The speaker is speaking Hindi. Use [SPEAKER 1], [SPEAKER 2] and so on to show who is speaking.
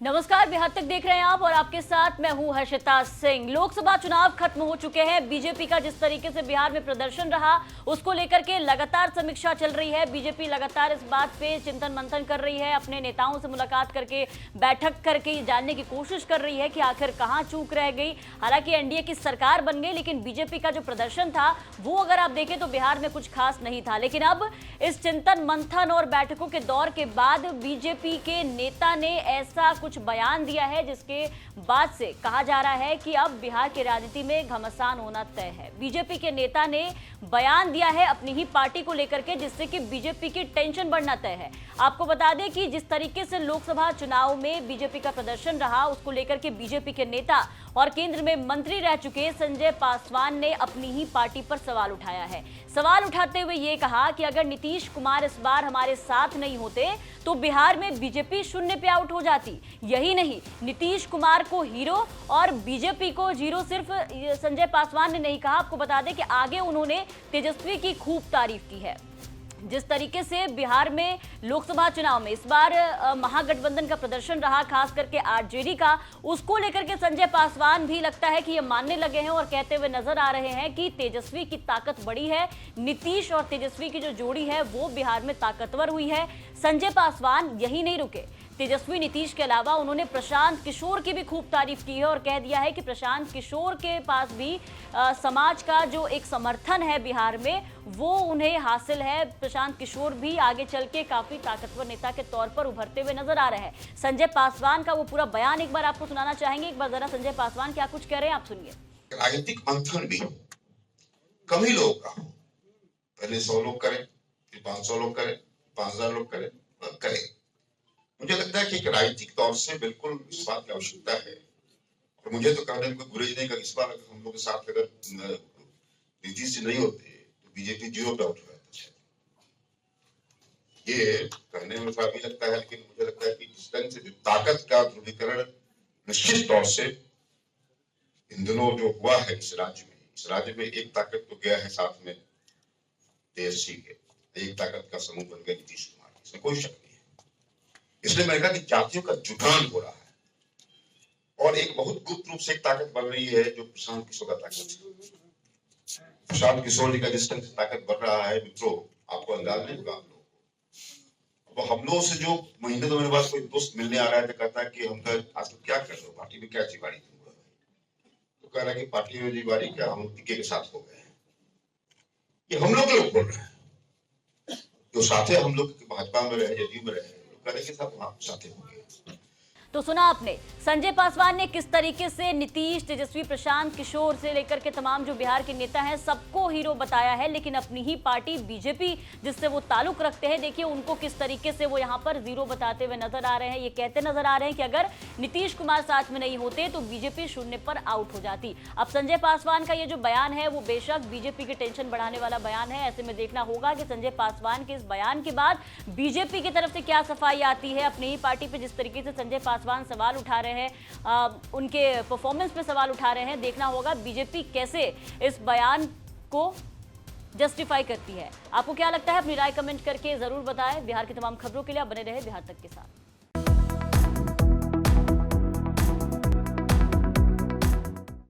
[SPEAKER 1] नमस्कार, बिहार तक देख रहे हैं आप और आपके साथ मैं हूं हर्षिता सिंह। लोकसभा चुनाव खत्म हो चुके हैं। बीजेपी का जिस तरीके से बिहार में प्रदर्शन रहा उसको लेकर के लगातार समीक्षा चल रही है। बीजेपी लगातार इस बात पे चिंतन मंथन कर रही है, अपने नेताओं से मुलाकात करके बैठक करके जानने की कोशिश कर रही है कि आखिर कहां चूक रह गई। हालांकि एनडीए की सरकार बन गई, लेकिन बीजेपी का जो प्रदर्शन था वो अगर आप देखें तो बिहार में कुछ खास नहीं था। लेकिन अब इस चिंतन मंथन और बैठकों के दौर के बाद बीजेपी के नेता ने ऐसा कुछ बयान दिया है जिसके बाद से कहा जा रहा है कि अब बिहार की राजनीति में घमासान होना तय है। बीजेपी के नेता ने बयान दिया है अपनी ही पार्टी को लेकर के, जिससे कि बीजेपी की टेंशन बढ़ना तय है। आपको बता दें कि जिस तरीके से लोकसभा चुनाव में बीजेपी का प्रदर्शन रहा उसको लेकर के बीजेपी के नेता और केंद्र में मंत्री रह चुके संजय पासवान ने अपनी ही पार्टी पर सवाल उठाया है। सवाल उठाते हुए ये कहा कि अगर नीतीश कुमार इस बार हमारे साथ नहीं होते तो बिहार में बीजेपी शून्य पे आउट हो जाती। यही नहीं, नीतीश कुमार को हीरो और बीजेपी को जीरो सिर्फ संजय पासवान ने नहीं कहा। आपको बता दें कि आगे उन्होंने तेजस्वी की खूब तारीफ की है। जिस तरीके से बिहार में लोकसभा चुनाव में इस बार महागठबंधन का प्रदर्शन रहा, खास करके आरजेडी का, उसको लेकर के संजय पासवान भी लगता है कि ये मानने लगे हैं और कहते हुए नजर आ रहे हैं कि तेजस्वी की ताकत बड़ी है। नीतीश और तेजस्वी की जो जोड़ी है वो बिहार में ताकतवर हुई है। संजय पासवान यही नहीं रुके, तेजस्वी नीतीश के अलावा उन्होंने प्रशांत किशोर की भी खूब तारीफ की है और कह दिया है कि प्रशांत किशोर के पास भी समाज का जो एक समर्थन है बिहार में वो उन्हें हासिल है। प्रशांत किशोर भी आगे चल के काफी ताकतवर नेता के तौर पर उभरते हुए नजर आ रहे हैं। संजय पासवान का वो पूरा बयान एक बार आपको सुनाना चाहेंगे। एक बार जरा संजय पासवान क्या कुछ कह रहे हैं आप सुनिए।
[SPEAKER 2] राजनीतिक मंथन भी कम ही लोग का हो, पहले 100 लोग करें, फिर 500 लोग करें, 5000 लोग करें। मुझे लगता है कि एक राजनीतिक तौर से बिल्कुल इस बात की आवश्यकता है। और मुझे तो कहने में कोई गुरेज नहीं, इस बार हम लोग के साथ अगर नीतीश जी नहीं होते तो बीजेपी जीरो पे आउट हो जाता। ये कहने में थोड़ा भी लगता है, लेकिन मुझे लगता है कि इस ढंग से ताकत का ध्रुवीकरण निश्चित तौर से इन दिनों जो हुआ है इस राज्य में एक ताकत तो गया है साथ में तेजस्वी के, एक ताकत का समूह बन गया नीतीश कुमार, इसमें कोई शक नहीं है। इसलिए मैंने कहा कि जातियों का जुटान हो रहा है और एक बहुत गुप्त रूप से एक ताकत बन रही है जो प्रशांत किशोर का ताकत है। प्रशांत किशोर जी का जिस ढंग से ताकत बढ़ रहा है मित्रों, आपको अंदाज नहीं होगा। हम लोग तो हम लोगों से जो महीने दो महीने बाद कोई दोस्त मिलने आ रहा है तो कहता है कि हम आज तो क्या कर रहे हो, पार्टी में क्या जीवाड़ी तुम, तो कह रहा है कि पार्टी में जीवाड़ी क्या, हम टीके के साथ हो गए हैं। ये हम लोग बोल रहे हैं, जो साथे हम लोग भाजपा में रहे, जदयू में रहे, करेंगे सब साथे होंगे।
[SPEAKER 1] तो सुना आपने संजय पासवान ने किस तरीके से नीतीश, तेजस्वी, प्रशांत किशोर से लेकर के तमाम जो बिहार के नेता हैं सबको हीरो बताया है, लेकिन अपनी ही पार्टी बीजेपी जिससे वो ताल्लुक रखते हैं, देखिए उनको किस तरीके से वो यहाँ पर जीरो बताते हुए नजर आ रहे हैं। ये कहते नजर आ रहे हैं कि अगर नीतीश कुमार साथ में नहीं होते तो बीजेपी शून्य पर आउट हो जाती। अब संजय पासवान का ये जो बयान है वो बेशक बीजेपी की टेंशन बढ़ाने वाला बयान है। ऐसे में देखना होगा कि संजय पासवान के इस बयान के बाद बीजेपी की तरफ से क्या सफाई आती है। अपनी ही पार्टी पे जिस तरीके से संजय पासवान सवाल उठा रहे हैं, उनके परफॉर्मेंस पे सवाल उठा रहे हैं, देखना होगा बीजेपी कैसे इस बयान को जस्टिफाई करती है। आपको क्या लगता है, अपनी राय कमेंट करके जरूर बताएं। बिहार की तमाम खबरों के लिए आप बने रहे बिहार तक के साथ।